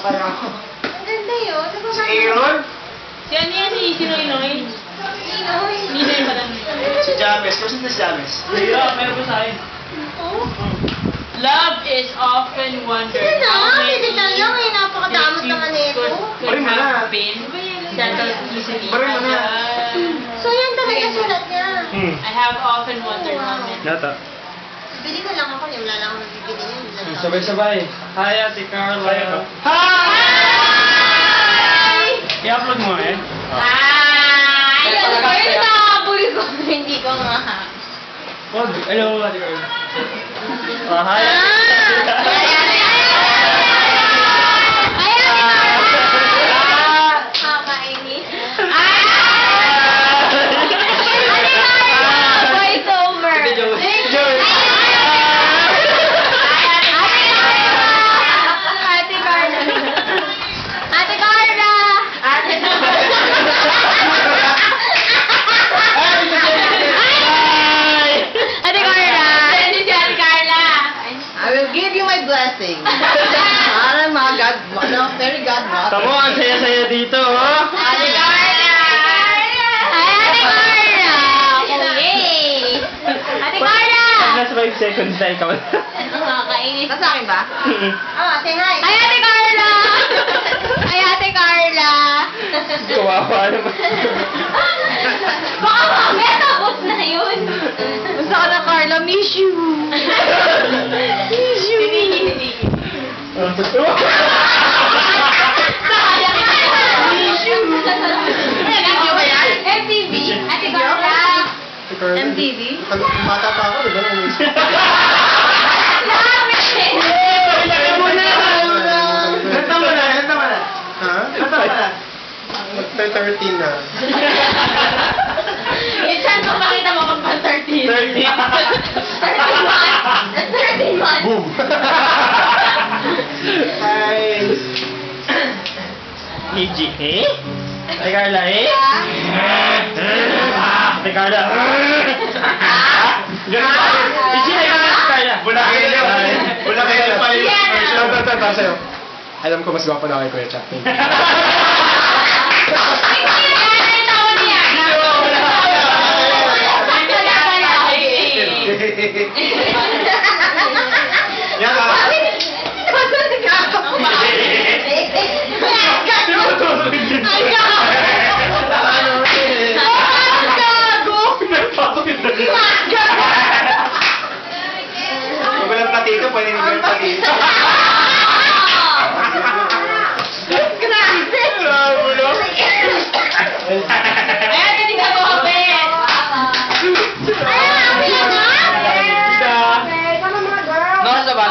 pala ako. Ang ganda yun. Di ba Si Aaron? Si ano yan? Si Noy? Ninoy. Ninoy pa lang. Si James. Kasi na si James. Yeah, meron pa sa akin. Oh. Love is often wondered. Sige na, how pwede tayo. May napakadamot naman nito. Parin mo na. Parin mo na. So yan talaga sulat niya. I have often wondered how many. Nata. Bili na lang ako. Wala lang ako mabibili niya. Sabay-sabay. Hi, Ate Carla. Hi! I-upload mo eh. Hi! Ano ba yun? Nakakabuli ko. Hindi ko nga. Oh, hello, Ate Carla. Oh, hi. Kakainis. Voice over. Ate Carla. Ate Carla. Ate Carla. Ate Carla. I will give you my blessing. Para mga God, very God Tamo, ang saya-saya dito, oh. Ate Carla. Hi, Ate Carla. Okay. Ate Carla. Pag nasa 5 seconds na ikaw. Nakakainis. Nasa akin ba? Oh, say hi. Hi, Ate Carla. Hi, Ate Carla. Kawawa naman. Baka mamaya tapos na yun. Basta ka na, Carla, miss you. Miss you. MTV. Ate Carla. MTV? Bata pa ako, di ba? Ilan taon mo na? Ilan taon mo na? Ha? Ilan taon mo na? Mag-13 na. Yung chance mo pakita mo kung pang 13. 13. 13 months. Boom! Hi! EG, eh? Ate Carla, eh? Ate Carla. Ganun pa. EG, Ate Carla. Bulaki na yun. Bulaki na yun. Yan. Para sa'yo. Alam ko mas gwapo na kay Kuya Chuck. Yan ka. Kung walang patito, pwede nyo yung patito. Ayan, hindi ka bopet. Ayan, Ida. Nasa ba?